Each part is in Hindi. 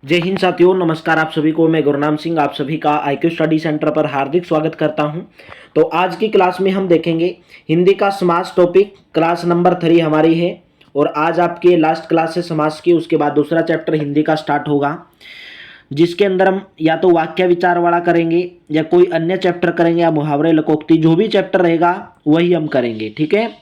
जय हिंद साथियों, नमस्कार आप सभी को। मैं गुरनाम सिंह आप सभी का IQ स्टडी सेंटर पर हार्दिक स्वागत करता हूं। तो आज की क्लास में हम देखेंगे हिंदी का समास टॉपिक। क्लास नंबर 3 हमारी है और आज आपकी लास्ट क्लास है समास की। उसके बाद दूसरा चैप्टर हिंदी का स्टार्ट होगा, जिसके अंदर हम या तो वाक्य विचार वाला करेंगे या कोई अन्य चैप्टर करेंगे या मुहावरे लोकोक्ति, जो भी चैप्टर रहेगा वही हम करेंगे। ठीक है,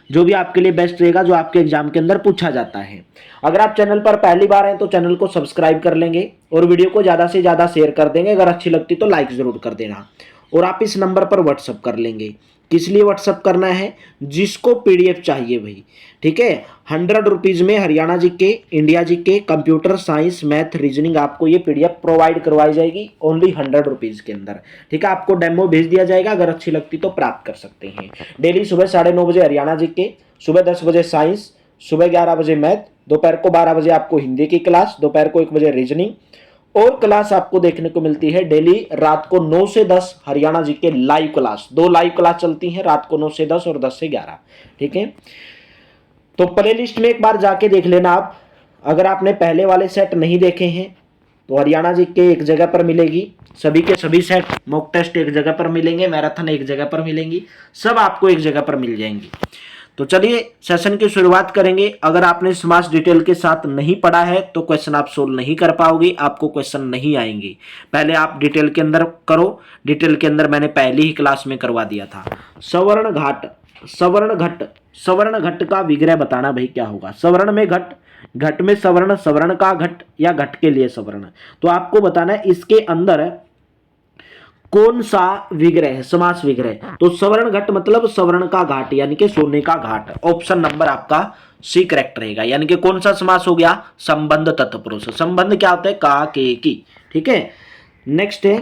जो भी आपके लिए बेस्ट रहेगा, जो आपके एग्जाम के अंदर पूछा जाता है। अगर आप चैनल पर पहली बार हैं तो चैनल को सब्सक्राइब कर लेंगे और वीडियो को ज़्यादा से ज़्यादा शेयर कर देंगे। अगर अच्छी लगती तो लाइक ज़रूर कर देना। और आप इस नंबर पर व्हाट्सअप कर लेंगे। किस लिए व्हाट्सअप करना है? जिसको PDF चाहिए भाई। ठीक है, 100 रुपीज़ में Haryana GK, India GK, computer science, math, reasoning आपको ये PDF प्रोवाइड करवाई जाएगी ओनली 100 रुपीज़ के अंदर। ठीक है, आपको डेमो भेज दिया जाएगा। अगर अच्छी लगती तो प्राप्त कर सकते हैं। डेली सुबह 9:30 बजे हरियाणा जीके, सुबह 10 बजे साइंस, सुबह 11 बजे मैथ, दोपहर को 12 बजे आपको हिंदी की क्लास, दोपहर को 1 बजे रीजनिंग। और क्लास आपको देखने को मिलती है डेली रात को 9 से 10 हरियाणा जी के लाइव क्लास। 2 लाइव क्लास चलती हैं रात को 9 से 10 और 10 से 11। ठीक है, तो प्ले लिस्ट में एक बार जाके देख लेना आप। अगर आपने पहले वाले सेट नहीं देखे हैं तो हरियाणा जी के एक जगह पर मिलेगी, सभी के सभी सेट, मॉक टेस्ट एक जगह पर मिलेंगे, मैराथन एक जगह पर मिलेंगी, सब आपको एक जगह पर मिल जाएंगी। तो चलिए सेशन की शुरुआत करेंगे। अगर आपने समास डिटेल के साथ नहीं पढ़ा है तो क्वेश्चन आप सोल्व नहीं कर पाओगे, आपको क्वेश्चन नहीं आएंगे। पहले आप डिटेल के अंदर करो। डिटेल के अंदर मैंने पहली ही क्लास में करवा दिया था। सवर्ण घाट, सवर्ण घट, सवर्ण घट का विग्रह बताना भाई क्या होगा। सवर्ण में घट, घट में सवर्ण, सवर्ण का घट या घट के लिए सवर्ण। तो आपको बताना है इसके अंदर कौन सा विग्रह है, समास विग्रह। तो सवर्ण घट मतलब सवर्ण का घाट यानी कि सोने का घाट। ऑप्शन नंबर आपका C करेक्ट रहेगा। यानी कि कौन सा समास हो गया? संबंध तत्पुरुष। संबंध क्या होता है? का, के, की। ठीक है, नेक्स्ट है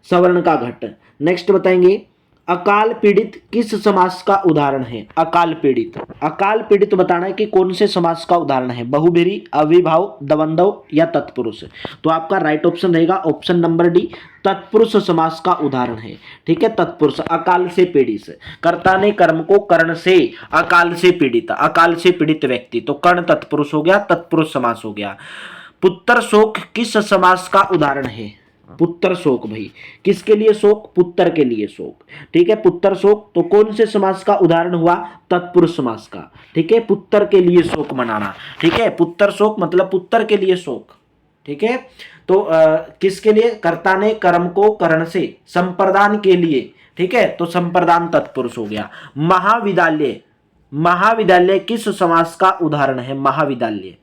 सवर्ण का घट। नेक्स्ट बताएंगे अकाल पीड़ित किस समास का उदाहरण है? अकाल पीड़ित, अकाल पीड़ित बताना है कि कौन से समास का उदाहरण है। बहुब्रीहि, अविभाव, द्वंद्व या तत्पुरुष। तो आपका राइट ऑप्शन रहेगा ऑप्शन नंबर D, तत्पुरुष समास का उदाहरण है। ठीक है, तत्पुरुष, अकाल से पीड़ित, कर्ता ने कर्म को कर्ण से, अकाल से पीड़ित, अकाल से पीड़ित व्यक्ति, तो कर्ण तत्पुरुष हो गया, तत्पुरुष समास हो गया। पुत्र शोक किस समास का उदाहरण है? पुत्र शोक भाई, किसके लिए शोक? पुत्र के लिए शोक। ठीक है, पुत्र शोक तो कौन से समास का उदाहरण हुआ? तत्पुरुष समास का। ठीक है, पुत्र के लिए शोक मनाना। ठीक है, पुत्र शोक मतलब पुत्र के लिए शोक। ठीक है, तो किसके लिए? कर्ता ने कर्म को कर्ण से, संप्रदान के लिए। ठीक है, तो संप्रदान तत्पुरुष हो गया। महाविद्यालय, महाविद्यालय किस समास का उदाहरण है? महाविद्यालय,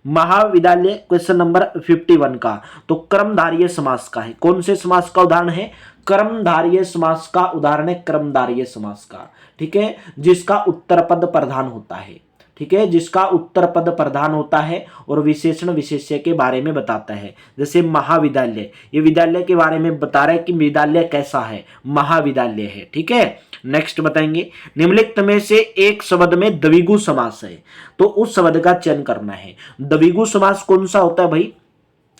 महाविद्यालय क्वेश्चन नंबर 51 का तो कर्मधारय समास का है। कौन से समास का उदाहरण है? कर्मधारय समास का उदाहरण है, कर्मधारय समास का। ठीक है, जिसका उत्तर पद प्रधान होता है। ठीक है, जिसका उत्तर पद प्रधान होता है और विशेषण विशेष्य के बारे में बताता है। जैसे महाविद्यालय, ये विद्यालय के बारे में बता रहा है कि विद्यालय कैसा है, महाविद्यालय है। ठीक है, नेक्स्ट बताएंगे निम्नलिखित में से एक शब्द में द्विगु समास है, तो उस शब्द का चयन करना है। द्विगु समास कौन सा होता है भाई?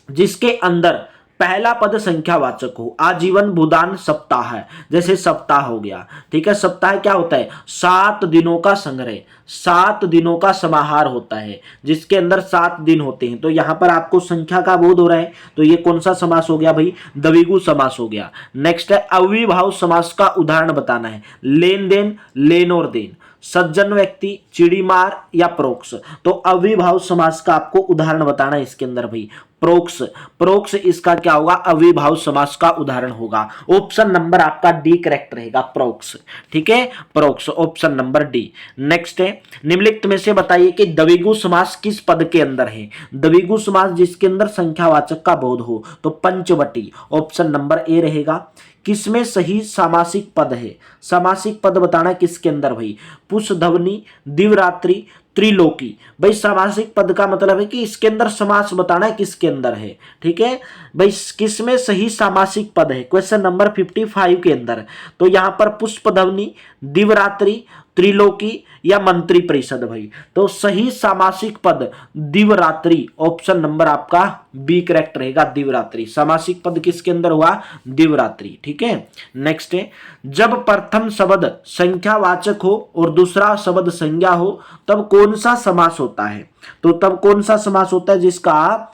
जिसके अंदर पहला पद संख्यावाचक हो। आजीवन भूदान सप्ताह है, जैसे सप्ताह हो गया। ठीक है, सप्ताह क्या होता है? 7 दिनों का संग्रह, 7 दिनों का समाहार होता है, जिसके अंदर 7 दिन होते हैं। तो यहां पर आपको संख्या का बोध हो रहा है, तो ये कौन सा समास हो गया भाई? द्विगु समास हो गया। नेक्स्ट है अविभाव समास का उदाहरण बताना है। लेन देन, लेन और देन, सज्जन व्यक्ति, चिड़ीमार या प्रोक्ष। तो अविभाव समास का आपको उदाहरण बताना है इसके अंदर भाई। प्रोक्ष, प्रोक्ष इसका क्या होगा? अविभाव समास का उदाहरण होगा। ऑप्शन नंबर आपका D करेक्ट रहेगा, प्रोक्ष। ठीक है, प्रोक्ष ऑप्शन नंबर D। नेक्स्ट है निम्नलिखित में से बताइए कि द्विगु समास किस पद के अंदर है? द्विगु समास जिसके अंदर संख्यावाचक का बोध हो, तो पंचवटी ऑप्शन नंबर A रहेगा। किसमें सही सामासिक पद है? सामासिक पद बताना किसके अंदर भाई? पुष्पध्वनि, दिवरात्रि, त्रिलोकी। भाई सामासिक पद का मतलब है कि इसके अंदर समास बताना है किसके अंदर है। ठीक है भाई, किसमें सही सामासिक पद है? क्वेश्चन नंबर 55 के अंदर। तो यहां पर पुष्पध्वनि, दिवरात्रि, त्रिलोकी या मंत्री परिषद भाई। तो सही सामासिक पद दिवरात्रि, ऑप्शन नंबर आपका B करेक्ट रहेगा, दिवरात्रि। सामासिक पद किसके अंदर हुआ? दिवरात्रि। ठीक है, नेक्स्ट है जब प्रथम शब्द संख्यावाचक हो और दूसरा शब्द संज्ञा हो तब कौन सा समास होता है? तो तब कौन सा समास होता है जिसका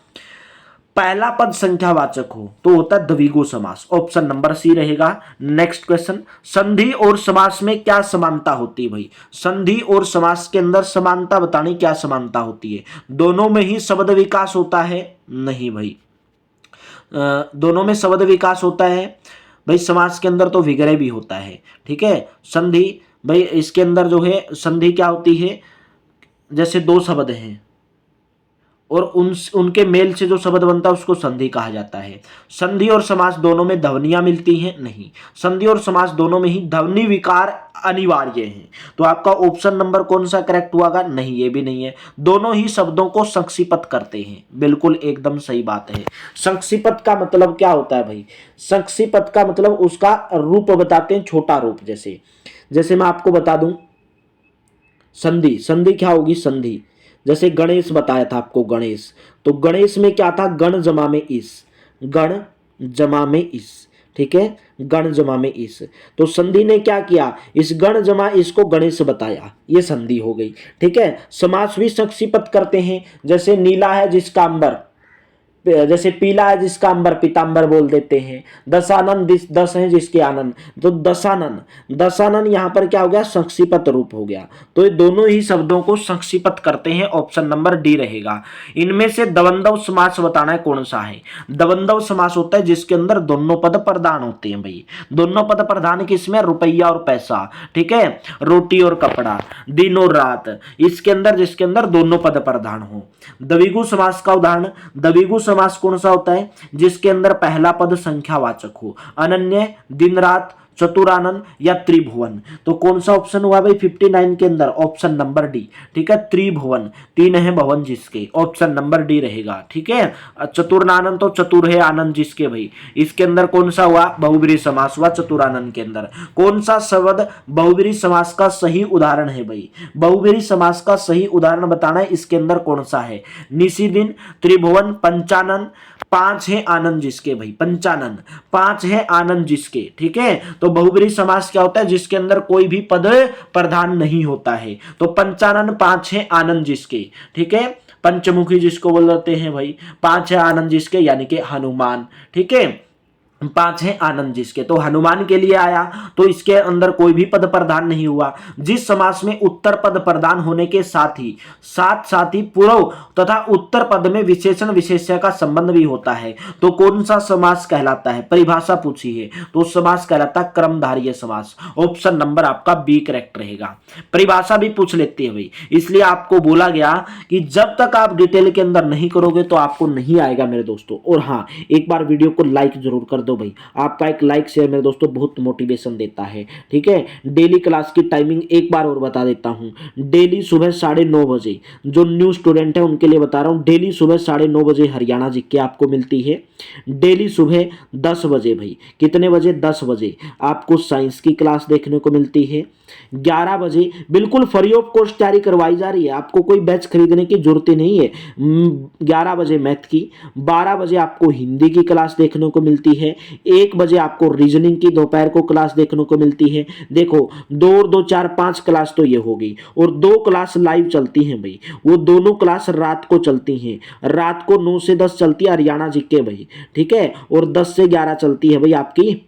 पहला पद संख्यावाचक हो तो होता है द्विगु समास। ऑप्शन नंबर सी रहेगा। नेक्स्ट क्वेश्चन, संधि और समास में क्या समानता होती है भाई? संधि और समास के अंदर समानता बतानी, क्या समानता होती है? दोनों में ही शब्द विकास होता है? नहीं भाई, दोनों में शब्द विकास होता है भाई। समास के अंदर तो विग्रह भी होता है, ठीक है। संधि भाई इसके अंदर जो है संधि क्या होती है, जैसे दो शब्द हैं और उनके मेल से जो शब्द बनता है उसको संधि कहा जाता है। संधि और समास दोनों में ध्वनियां मिलती हैं? नहीं, संधि और समास दोनों में ही ध्वनि विकार अनिवार्य है। तो आपका ऑप्शन नंबर कौन सा करेक्ट हुआ? नहीं, ये भी नहीं है। दोनों ही शब्दों को संक्षिप्त करते हैं, बिल्कुल एकदम सही बात है। संक्षिप्त का मतलब क्या होता है भाई? संक्षिप्त का मतलब उसका रूप बताते हैं, छोटा रूप। जैसे मैं आपको बता दूं, संधि, संधि क्या होगी? संधि जैसे गणेश बताया था आपको, गणेश, तो गणेश में क्या था? गण जमा में इस, गण जमा में इस, ठीक है, गण जमा में इस। तो संधि ने क्या किया? इस गण जमा इस को गणेश बताया, ये संधि हो गई, ठीक है। समास भी संक्षिप्त करते हैं, जैसे नीला है जिसका अंबर, जैसे पीला है जिसका अंबर पीतांबर बोल देते हैं। दशानन, 10 है जिसके आनंद, तो दशानन, दशानन यहां पर क्या हो गया? संक्षिप्त रूप हो गया। तो ये दोनों ही शब्दों को संक्षिप्त करते हैं, ऑप्शन नंबर डी रहेगा। इनमें से द्वंद्व समास बताना है कौन सा है? द्वंद्व समास होता है जिसके अंदर दोनों पद प्रधान होते हैं भाई। दोनों पद प्रधान किसमें? रुपया और पैसा, ठीक है, रोटी और कपड़ा, दिन और रात, इसके अंदर जिसके अंदर दोनों पद प्रधान हो। द्विगु समास का उदाहरण, द्विगु समास कौन सा होता है? जिसके अंदर पहला पद संख्यावाचक हो, अनन्य, दिन रात, चतुरानन या त्रिभुवन। तो कौन सा ऑप्शन हुआ भाई 59 के अंदर? ऑप्शन नंबर डी, ठीक है, त्रिभुवन, 3 है भवन जिसके, ऑप्शन नंबर डी रहेगा, ठीक है। चतुरानन तो चतुर है आनंद जिसके भाई, इसके अंदर कौन सा हुआ? बहुब्रीहि समास हुआ चतुरानन के अंदर। कौन सा शब्द बहुब्रीहि समास का सही उदाहरण है भाई? बहुब्रीहि समास का सही उदाहरण बताना है, इसके अंदर कौन सा है? निशिदिन, त्रिभुवन, पंचानन, 5 है आनंद जिसके भाई, पंचानन, 5 है आनंद जिसके, ठीक है। तो बहुब्रीहि समास क्या होता है? जिसके अंदर कोई भी पद प्रधान नहीं होता है। तो पंचानन 5 है आनंद जिसके, ठीक है। पंचमुखी जिसको बोलते हैं भाई, 5 है आनंद जिसके, यानी कि हनुमान, ठीक है। 5 है आनंद जिसके, तो हनुमान के लिए आया, तो इसके अंदर कोई भी पद प्रधान नहीं हुआ। जिस समास में उत्तर पद प्रधान होने के साथ ही पूर्व तथा उत्तर पद में विशेषण विशेष्य का संबंध भी होता है, तो कौन सा समास कहलाता है? परिभाषा पूछी है, तो समास कहलाता है क्रमधारीय समास। ऑप्शन नंबर आपका बी करेक्ट रहेगा। परिभाषा भी पूछ लेते हैं भाई, इसलिए आपको बोला गया कि जब तक आप डिटेल के अंदर नहीं करोगे तो आपको नहीं आएगा मेरे दोस्तों। और हाँ, एक बार वीडियो को लाइक जरूर कर दो भाई, आपका एक लाइक शेयर मेरे दोस्तों बहुत मोटिवेशन देता है, ठीक है। डेली क्लास की टाइमिंग एक बार और बता देता हूं, डेली सुबह 9:30 बजे, जो न्यू स्टूडेंट है उनके लिए बता रहा हूं, डेली सुबह 9:30 बजे हरियाणा जीके आपको मिलती है। डेली सुबह 10 बजे भाई, कितने बजे? 10 बजे आपको साइंस की क्लास देखने को मिलती है। 11 बजे बिल्कुल फ्री ऑफ कॉस्ट तैयारी करवाई जा रही है, आपको कोई बैच खरीदने की जरूरत नहीं है। 11 बजे मैथ की, 12 बजे आपको हिंदी की क्लास देखने को मिलती है, 1 बजे आपको रीजनिंग की दोपहर को क्लास देखने को मिलती है। देखो 2 और 2 4 5 क्लास तो ये हो गई, और 2 क्लास लाइव चलती हैं भाई, वो दोनों क्लास रात को चलती हैं, रात को 9 से 10 चलती है हरियाणा जीके भाई, ठीक है, और 10 से 11 चलती है भाई आपकी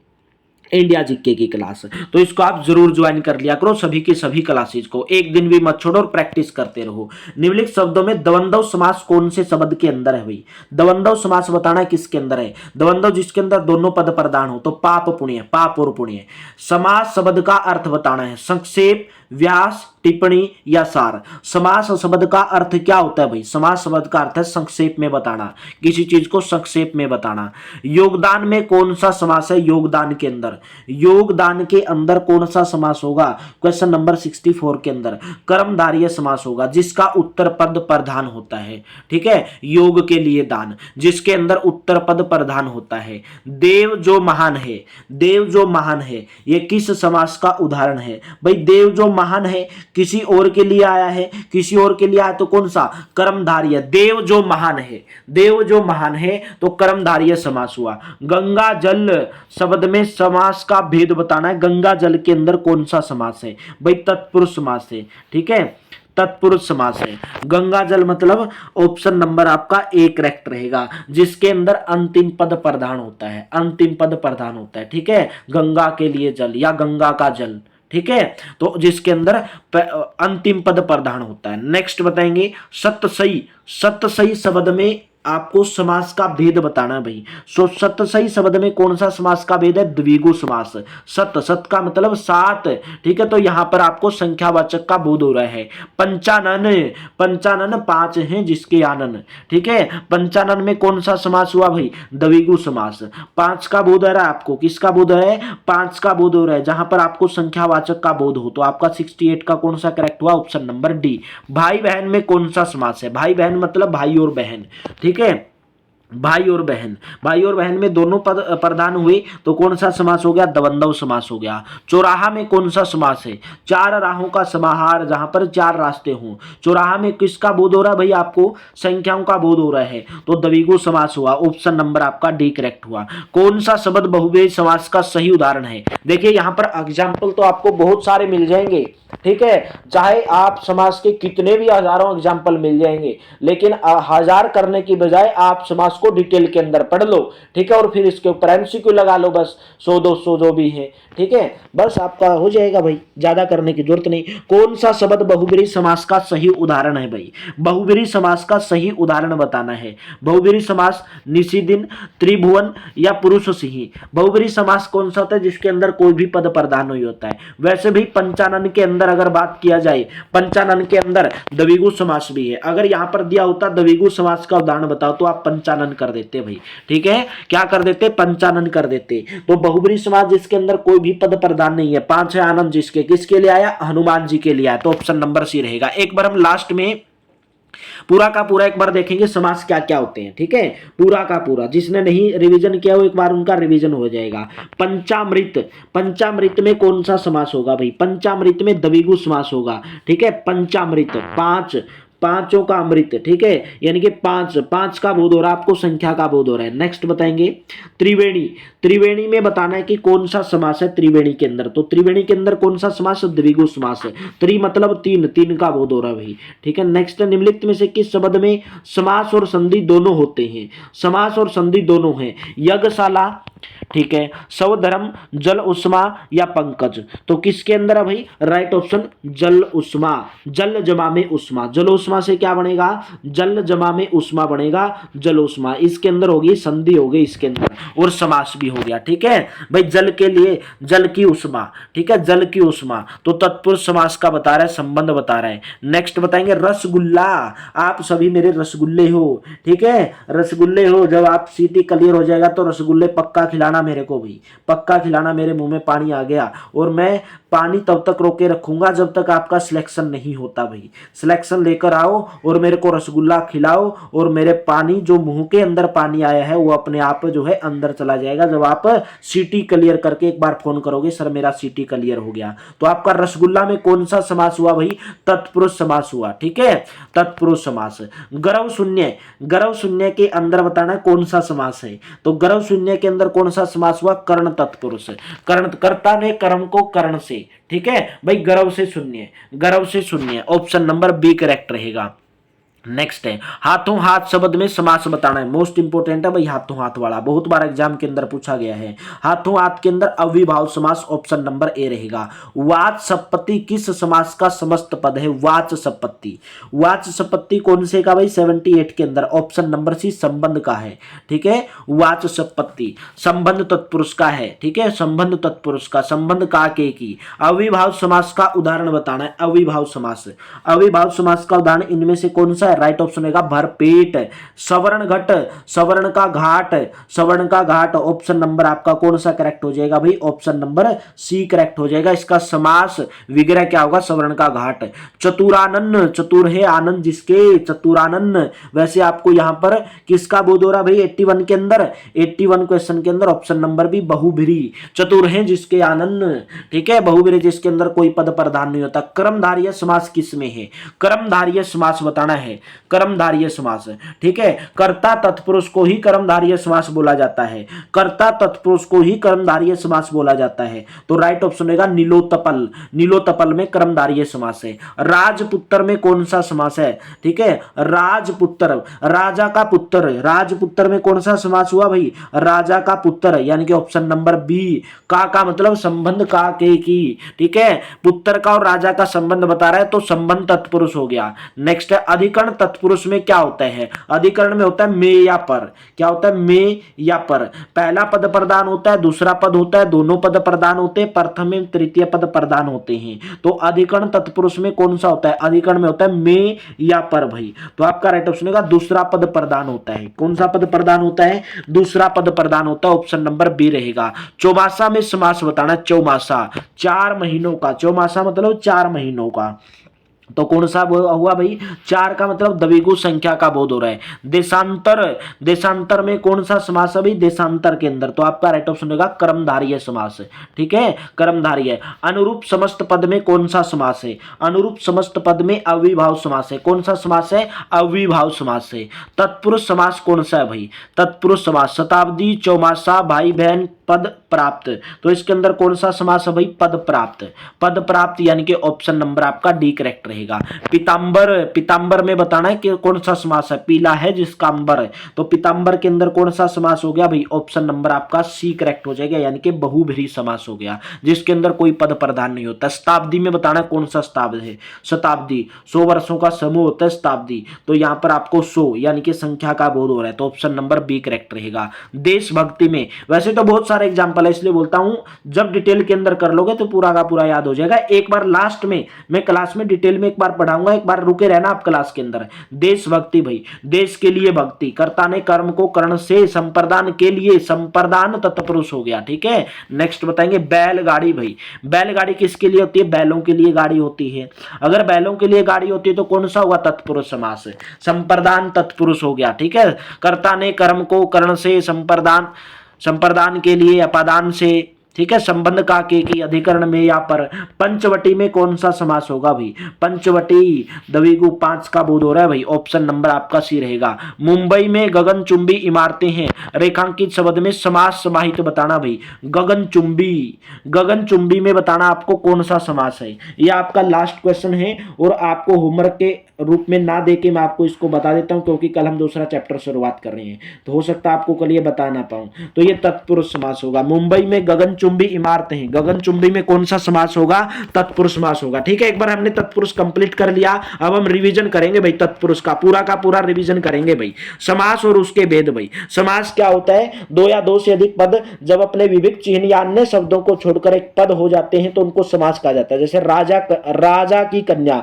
इंडिया जीके की क्लास। तो इसको आप जरूर ज्वाइन कर लिया करो, सभी की सभी क्लासेज को, एक दिन भी मत छोड़ो और प्रैक्टिस करते रहो। निम्नलिखित शब्दों में द्वंद्व समास कौन से शब्द के अंदर है भाई? द्वंद्व समास बताना है किसके अंदर है? द्वंद्व जिसके अंदर दोनों पद प्रधान हो, तो पाप पुण्य, पाप और पुण्य। समास शब्द का अर्थ बताना है, संक्षेप, व्यास, टिप्पणी या सार। समास शब्द का अर्थ क्या होता है भाई? समास शब्द का अर्थ है संक्षेप में बताना, किसी चीज को संक्षेप में बताना। योगदान में कौन सा समास है? योगदान के अंदर, योगदान के अंदर कौन सा समास होगा? क्वेश्चन नंबर 64 के अंदर कर्मधारय समास होगा, जिसका उत्तर पद प्रधान होता है, ठीक है। योग के लिए दान, जिसके अंदर उत्तर पद प्रधान होता है। देव जो महान है, देव जो महान है, यह किस समास का उदाहरण है भाई? देव जो महान है किसी और के लिए आया है, किसी और के लिए आया तो कौन सा? कर्मधारय। देव जो महान है, देव जो महान है तो कर्मधारय समास हुआ। गंगा जल शब्द में समास का भेद बताना है, गंगा जल के अंदर कौन सा समास है भाई? तत्पुरुष समास है, ठीक है। तत्पुरुष समास है। गंगा जल मतलब ऑप्शन नंबर आपका ए करेक्ट रहेगा, जिसके अंदर अंतिम पद प्रधान होता है, अंतिम पद प्रधान होता है, ठीक है। गंगा के लिए जल या गंगा का जल, ठीक है, तो जिसके अंदर अंतिम पद प्रधान होता है। नेक्स्ट बताएंगे सतसई। सतसई शब्द में आपको समास का भेद बताना है भाई। सो सतसई शब्द में कौन सा समास का भेद है? द्विगु समास। सत, सत का मतलब सात, ठीक है, तो यहां पर आपको संख्यावाचक का बोध हो रहा है। पंचानन, पंचानन पांच हैं जिसके आनन, ठीक है, पंचानन में कौन सा समास हुआ भाई? द्विगु समास। पांच का बोध हो रहा है आपको, किसका बोध है? पांच का बोध हो रहा है, जहां पर आपको संख्यावाचक का बोध हो, तो आपका 68 का कौन सा करेक्ट हुआ? Option number D. भाई बहन में कौन सा समास है? भाई बहन मतलब भाई और बहन, ठीक है, भाई और बहन, भाई और बहन में दोनों पद प्रधान हुए तो कौन सा समास हो गया? द्वंद्व समास हो गया। चौराहा में कौन सा समास है? चार राहों का समाहार, जहां पर चार रास्ते हों। चौराहा में किसका बोध हो रहा है भाई? आपको संख्याओं का बोध हो रहा है, तो द्विगु समास हुआ। ऑप्शन नंबर आपका डी करेक्ट हुआ। कौन सा शब्द बहुव्रीहि समास का सही उदाहरण है? देखिए यहां पर एग्जाम्पल तो आपको बहुत सारे मिल जाएंगे, ठीक है, चाहे आप समास के कितने भी हजारों एग्जाम्पल मिल जाएंगे, लेकिन हजार करने की बजाय आप समास को डिटेल के अंदर पढ़ लो, ठीक है, और फिर इसके ऊपर एमसीक्यू लगा लो, बस 100-200 जो भी है, ठीक है, बस आपका हो जाएगा भाई, ज्यादा करने की जरूरत नहीं। कौन सा शब्द बहुव्रीहि समास का सही उदाहरण है भाई? बहुव्रीहि समास का सही उदाहरण बताना है। बहुव्रीहि समास निशिदिन, त्रिभुवन या पुरुष सिंह। बहुव्रीहि समास कौन सा होता है? जिसके अंदर कोई भी पद प्रधान नहीं होता है। वैसे भी पंचानन के अंदर अगर बात किया जाए, पंचानन के अंदर द्विगु समास भी है। अगर यहां पर दिया होता द्विगु समास का उदाहरण बताओ तो आप पंचानन कर देते भाई, ठीक है, क्या कर देते? पंचानन कर देते। तो बहुव्रीहि समास जिसके अंदर कोई भी पद प्रधान नहीं है, पांच है आनंद, जिसके किसके लिए आया? हनुमान जी के लिए आया, तो ऑप्शन नंबर सी रहेगा। एक बार हम लास्ट में पूरा का पूरा एक बार देखेंगे समास क्या क्या होते हैं, ठीक है, पूरा का पूरा। जिसने नहीं रिवीजन किया हो एक बार उनका रिवीजन हो जाएगा। पंचामृत, पंचामृत में कौन सा समास होगा भाई? पंचामृत में द्विगु समास होगा, ठीक है, पंचामृत पांच, पांचों का अमृत, ठीक है, यानी कि पांच, पांच का बोध हो रहा है आपको, संख्या का बोध हो रहा है। नेक्स्ट बताएंगे त्रिवेणी। त्रिवेणी में बताना है कि कौन सा समास है त्रिवेणी के अंदर, तो त्रिवेणी के अंदर कौन सा समास? द्विगु समास है। त्रि मतलब तीन, तीन का बोध हो रहा है भाई, ठीक है। नेक्स्ट निम्नलिखित में से किस शब्द में समास और संधि दोनों होते हैं? समास और संधि दोनों हैं। यज्ञशाला, ठीक है, स्वधर्म, जल उष्मा या पंकज, तो किसके अंदर है भाई? राइट ऑप्शन जल उष्मा। जल जमा में उष्मा, जल उष्मा से क्या बनेगा? जल जमा में उष्मा बनेगा, जल उष्मा। इसके अंदर होगी संधि, हो गई इसके अंदर, और समास भी हो गया, ठीक है भाई। जल के लिए जल की उष्मा, ठीक है, जल की उष्मा, तो तत्पुरुष समास का बता रहा है, संबंध बता रहा है। नेक्स्ट बताएंगे रसगुल्ला। आप सभी मेरे रसगुल्ले हो, ठीक है, रसगुल्ले हो। जब आप सीटी क्लियर हो जाएगा तो रसगुल्ले पक्का खिलाना मेरे को भी, पक्का खिलाना। मेरे मुंह में पानी आ गया, और मैं पानी तब तक रोके रखूंगा जब तक आपका सिलेक्शन नहीं होता भाई। सिलेक्शन लेकर आओ और मेरे को रसगुल्ला खिलाओ, और मेरे पानी जो मुंह के अंदर पानी आया है वो अपने आप जो है अंदर चला जाएगा जब आप सीटी क्लियर करके एक बार फोन करोगे, सर मेरा सीटी क्लियर हो गया। तो आपका रसगुल्ला में कौन सा समास हुआ भाई? तत्पुरुष समास हुआ, ठीक है, तत्पुरुष समास। गर्व शून्य, गर्व शून्य के अंदर बताना कौन सा समास है, तो गर्व शून्य के अंदर कौन सा समास हुआ? कर्ण तत्पुरुष। कर्ण, कर्ता ने कर्म को कर्ण से, ठीक है भाई, गर्व से शून्य, गर्व से शून्य, ऑप्शन नंबर बी करेक्ट रहेगा। नेक्स्ट है हाथों हाथ शब्द में समास बताना है। मोस्ट इंपोर्टेंट है भाई हाथों हाथ वाला, बहुत बार एग्जाम के अंदर पूछा गया है। हाथों हाथ के अंदर अविभाव समास, ऑप्शन नंबर ए रहेगा। वाचस्पति किस समास का समस्त पद है? वाचस्पति, वाचस्पति कौन से का भाई? 78 के अंदर, ऑप्शन नंबर सी संबंध का है, ठीक है। वाचस्पति संबंध तत्पुरुष का है, ठीक है, संबंध तत्पुरुष का, संबंध का के की। अविभाव समास का उदाहरण बताना है। अविभाव समास, अविभाव समास का उदाहरण इनमें से कौन सा? राइट ऑप्शन रहेगा भरपेट। सवर्ण घट, सवर्ण का घाट, सवर्ण का घाट, ऑप्शन नंबर आपका कौन सा करेक्ट हो जाएगा भाई? ऑप्शन नंबर सी करेक्ट हो जाएगा। इसका समास विग्रह क्या होगा? सवर्ण का घाट। चतुरानन, चतुर है आनंद जिसके, चतुरानन। वैसे आपको यहां पर किसका बोध हो रहा भाई? 81 के अंदर, 81 क्वेश्चन के अंदर ऑप्शन नंबर बी बहुब्रीहि। चतुर है जिसके आनंद, ठीक है, बहुब्रीहि जिसके अंदर कोई पद प्रधान नहीं होता। कर्मधारय समास किस में है? कर्मधारय समास बताना है। कर्मधारय समास। ठीक है, कर्ता तत्पुरुष को ही कर्मधारय समास बोला जाता है, कर्ता तत्पुरुष को ही कर्मधारय समास बोला जाता है। तो राइट ऑप्शन होगा नीलोत्पल, नीलोत्पल में कर्मधारय समास है। राजपुत्र में कौन सा समास है? ठीक है, राजपुत्र, राजा का पुत्र, राजपुत्र में कौन सा समास हुआ भाई? राजा का पुत्र, यानी कि ऑप्शन नंबर बी। का मतलब संबंध का के की, ठीक है, पुत्र का और राजा का संबंध बता रहा है तो संबंध तत्पुरुष हो गया। नेक्स्ट है अधिकरण तत्पुरुष में क्या होता है? अधिकरण में होता है में या पर। क्या होता है? में या पर। पहला पद प्रधान होता है, दूसरा पद होता है, दोनों पद प्रधान होते हैं, प्रथम एवं तृतीय पद प्रधान होते हैं। तो अधिकरण तत्पुरुष में कौन सा होता है? अधिकरण में होता है में या पर भाई। तो आपका राइट ऑप्शन होगा दूसरा पद प्रधान होता है। कौन सा पद प्रधान होता है? दूसरा पद प्रधान होता है, ऑप्शन नंबर बी रहेगा। चौमासा में समास बताना, चौमासा 4 महीनों का, चौमासा मतलब 4 महीनों का। तो कौन सा हुआ भाई? 4 का मतलब द्विगु संख्या का बोध हो रहा है। देशांतर, देशांतर में कौन सा समास है भाई? देशांतर के अंदर। तो आपका राइट ऑप्शन होगा कर्मधारय समास। ठीक है, कर्मधारय। अनुरूप समस्त पद में कौन सा समास है? अनुरूप समस्त पद में अविभाव समास है। कौन सा समास है? अविभाव समास है। तत्पुरुष समास कौन सा है भाई? तत्पुरुष समास शताब्दी, चौमासा, भाई बहन, पद प्राप्त। तो इसके अंदर कौन सा समास है भाई? पद प्राप्त, पद प्राप्त, यानी कि ऑप्शन नंबर आपका डी करेक्ट रहेगा। पीतांबर, पीतांबर में बताना है कि कौन सा समास है? पीला है जिसका अंबर है, तो पीतांबर के अंदर कौन सा समास हो गया भाई? ऑप्शन नंबर आपका सी करेक्ट हो जाएगा, यानी कि बहुब्रीहि समास हो गया, जिसके अंदर कोई पद प्रधान नहीं होता। शताब्दी में बताना है कौन सा शताब्दी है? शताब्दी 100 वर्षों का समूह होता है शताब्दी, तो यहां पर आपको 100 यानी कि संख्या का बोध हो रहा है, तो ऑप्शन नंबर बी करेक्ट रहेगा। देशभक्ति में वैसे तो बहुत सारे एग्जाम्पल है, इसलिए बोलता हूं जब डिटेल के अंदर कर लोगे तो पूरा का पूरा याद हो जाएगा। एक बार लास्ट में मैं क्लास में डिटेल में एक बार पढ़ाऊंगा, एक बार रुके रहना आप क्लास के अंदर। देशभक्ति भाई, देश के लिए भक्ति, कर्ता ने कर्म को कर्ण से संप्रदान के लिए, संप्रदान तत्पुरुष हो गया। ठीक है, नेक्स्ट बताएंगे बैलगाड़ी भाई। बैलगाड़ी किसके लिए होती है? बैलों के लिए गाड़ी होती है। अगर बैलों के लिए गाड़ी होती है तो कौन सा हुआ? तत्पुरुष समास, संप्रदान तत्पुरुष हो गया। ठीक है, कर्ता ने कर्म को कर्ण से संप्रदान, संप्रदान के लिए अपादान से, ठीक है, संबंध का के की, अधिकरण में या पर। पंचवटी में कौन सा समास होगा भाई? पंचवटी द्विगु 5 का बोध हो रहा है भाई, ऑप्शन नंबर आपका सी रहेगा। मुंबई में गगनचुंबी इमारतें हैं, रेखांकित शब्द में समास समाहित बताना भाई। गगनचुंबी, गगनचुंबी में बताना आपको कौन सा समास है। यह आपका लास्ट क्वेश्चन है और आपको होमवर्क के रूप में ना देके मैं आपको इसको बता देता हूं, क्योंकि कल हम दूसरा चैप्टर शुरुआत कर रहे हैं, तो हो सकता है आपको कल ये बता ना पाऊं। तो ये तत्पुरुष समास होगा। मुंबई में गगनचुंबी इमारतें हैं, गगनचुंबी में कौन सा समास होगा? तत्पुरुष समास होगा। ठीक है, एक बार हमने तत्पुरुष कंप्लीट कर लिया, अब हम रिवीजन करेंगे भाई, तत्पुरुष का पूरा रिवीजन करेंगे भाई। समास और उसके भेद भाई। समास क्या होता है? 2 या 2 से अधिक पद जब अपने विभिन्न चिन्ह या अन्य शब्दों को छोड़कर एक पद हो जाते हैं तो उनको समास कहा जाता है। जैसे राजा की कन्या,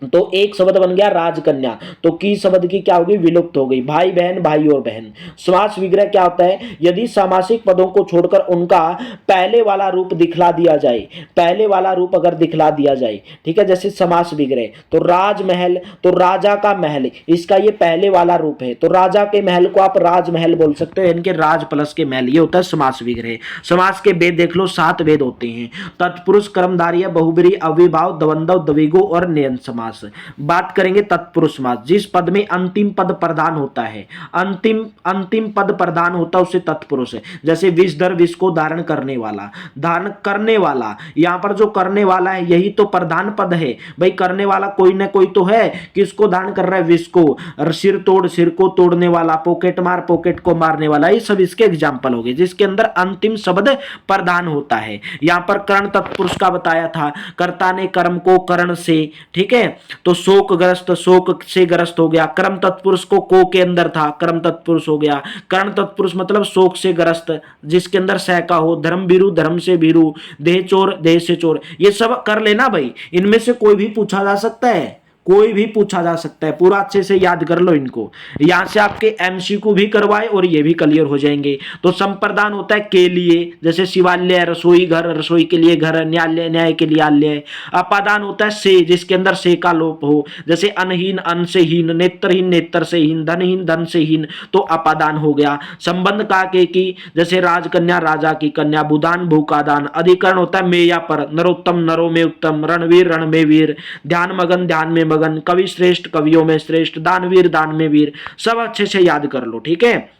तो एक शब्द बन गया राजकन्या, तो की शब्द की क्या होगी? विलुप्त हो गई। भाई बहन, भाई और बहन। समास विग्रह क्या होता है? यदि सामासिक पदों को छोड़कर उनका पहले वाला रूप दिखला दिया जाए, पहले वाला रूप अगर दिखला दिया जाए, ठीक है, जैसे समास विग्रह, तो राजमहल, तो राजा का महल, इसका ये पहले वाला रूप है, तो राजा के महल को आप राजमहल बोल सकते हो, इनके राज प्लस के महल, ये होता है समास विग्रह। समास के भेद देख लो, 7 भेद होते हैं। तत्पुरुष, कर्मधारय, बहुब्रीहि, अविभाव, द्वंद्व, द्विगु और नयन समास। बात करेंगे तत्पुरुष समास, जिस पद में अंतिम पद प्रधान होता है, अंतिम पद प्रधान होता है उसे तत्पुरुष है। जैसे विषधर, विष को धारण करने वाला, धारण करने वाला, यहां पर जो करने वाला है यही तो प्रधान पद है भाई। करने वाला कोई ना कोई तो है, किसको धारण कर रहा है? विष को। सिर तोड़, सिर को तोड़ने वाला, पॉकेट मार, पॉकेट को मारने वाला, ये सब इसके एग्जाम्पल हो गए, जिसके अंदर अंतिम शब्द प्रधान होता है। यहां पर कर्ण तत्पुरुष का बताया था, कर्ता ने कर्म को कर्ण से, ठीक है, तो शोकग्रस्त, शोक से ग्रस्त हो गया। कर्म तत्पुरुष को के अंदर था, कर्म तत्पुरुष हो गया। कर्ण तत्पुरुष मतलब शोक से ग्रस्त, जिसके अंदर सह का हो। धर्म भीरु, धर्म से भीरु। देह चोर, देह से चोर। ये सब कर लेना भाई, इनमें से कोई भी पूछा जा सकता है, कोई भी पूछा जा सकता है, पूरा अच्छे से याद कर लो इनको। यहां से आपके एमसीक्यू भी करवाए और ये भी क्लियर हो जाएंगे। तो संप्रदान होता है के लिए, जैसे शिवालय, रसोई घर, रसोई के लिए घर, न्यायालय, न्याय के लिए आलय। अपादान होता है से, जिसके अंदर से का लोप हो, जैसे अनहीन, अन से हीन, नेत्रहीन, नेत्र से हीन, धनहीन, धन से हीन, तो अपादान हो गया। संबंध का के की, जैसे राजकन्या, राजा की कन्या, बुदान, भू का दान। अधिकरण होता है में या पर, नरोत्तम, नरों में उत्तम, रणवीर, रण में वीर, ध्यान मगन, ध्यान में बगन, कवि श्रेष्ठ कवियों में श्रेष्ठ, दानवीर दान में वीर, सब अच्छे से याद कर लो, ठीक है।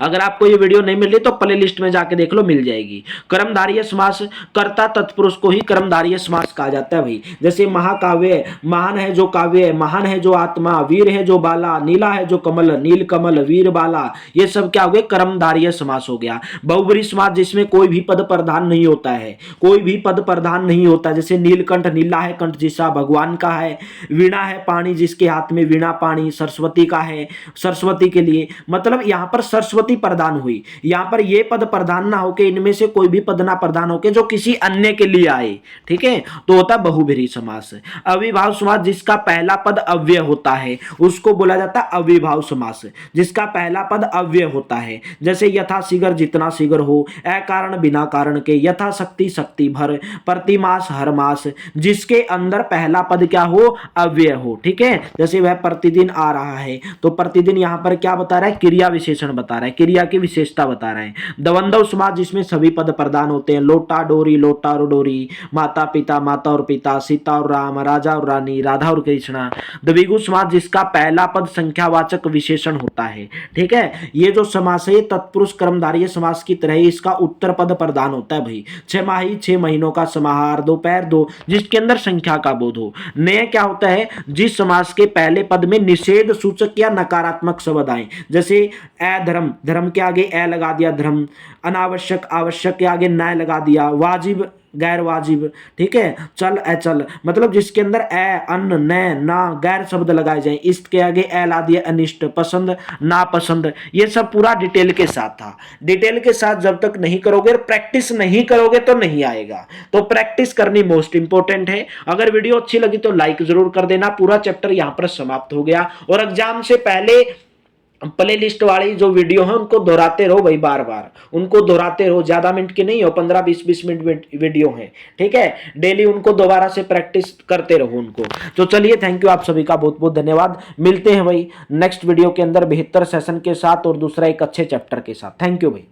अगर आपको ये वीडियो नहीं मिल रही तो प्ले लिस्ट में जाके देख लो, मिल जाएगी। कर्मधारय समास, कर्ता तत्पुरुष को ही कर्मधारय समास कहा जाता है भाई। जैसे महाकाव्य, महान है जो काव्य, महान है जो आत्मा, वीर है जो बाला, नीला है जो कमल, नील कमल वीर बाला, ये सब क्या हो गए, कर्मधारय समास हो गया। बहुब्रीहि समास जिसमें कोई भी पद प्रधान नहीं होता है, कोई भी पद प्रधान नहीं होता, जैसे नीलकंठ, नीला है कंठ जिसका भगवान का है, वीणा है पानी जिसके हाथ में वीणा पानी सरस्वती का है, सरस्वती के लिए, मतलब यहां पर सरस्वती प्रदान हुई। यहां पर ये पद प्रदान ना होके, इनमें से कोई भी पद ना प्रदान होके जो किसी अन्य के लिए आए, ठीक है, तो होता बहुब्रीहि समास। अविभाव समास जिसका पहला पद अव्यय होता है उसको बोला जाता है अविभाव समास, जिसका पहला पद अव्यय होता है। जैसे यथा शीघ्र जितना शीघ्र हो, अकारण बिना कारण के, यथा शक्ति शक्ति भर, प्रतिमास हर मास, जिसके अंदर पहला पद क्या हो, अव्यय हो, ठीक है। जैसे वह प्रतिदिन आ रहा है, तो प्रतिदिन यहां पर क्या बता रहा है, क्रिया विशेषण बता रहा है, क्रिया की विशेषता बता रहा है। द्वंद्व समास जिसमें सभी पद प्रदान होते हैं, लोटा डोरी, लोटा और डोरी, माता पिता, माता और पिता, सीता और राम, राजा और रानी, राधा और कृष्णा। द्विगु समास जिसका पहला पद संख्यावाचक विशेषण होता है, ठीक है। ये जो समास है तत्पुरुष कर्मधारय समास की तरह ही इसका उत्तर पद प्रदान होता है भाई। 6 माही 6 महीनों का समाहार, दोपहर दो, जिसके अंदर संख्या का बोध हो। नय क्या होता है, जिस समास के पहले पद में निषेध सूचक या नकारात्मक शब्द आए, जैसे अधर्म, धर्म के आगे ए लगा दिया धर्म, अनावश्यक आवश्यक के आगे न लगा दिया, वाजिब गैर वाजिब, ठीक है, चल अचल, मतलब जिसके अंदर ए अन्न न ना गैर शब्द लगाए जाए, इष्ट के आगे ए ला दिया अनिष्ट, पसंद नापसंद, ये सब पूरा डिटेल के साथ था। डिटेल के साथ जब तक नहीं करोगे, प्रैक्टिस नहीं करोगे तो नहीं आएगा, तो प्रैक्टिस करनी मोस्ट इंपॉर्टेंट है। अगर वीडियो अच्छी लगी तो लाइक जरूर कर देना। पूरा चैप्टर यहां पर समाप्त हो गया, और एग्जाम से पहले प्ले लिस्ट वाली जो वीडियो है उनको दोहराते रहो भाई, बार बार उनको दोहराते रहो, ज्यादा मिनट की नहीं हो, 15-20 मिनट वीडियो है, ठीक है। डेली उनको दोबारा से प्रैक्टिस करते रहो उनको। तो चलिए, थैंक यू, आप सभी का बहुत बहुत धन्यवाद। मिलते हैं भाई नेक्स्ट वीडियो के अंदर बेहतर सेशन के साथ और दूसरा एक अच्छे चैप्टर के साथ। थैंक यू भाई।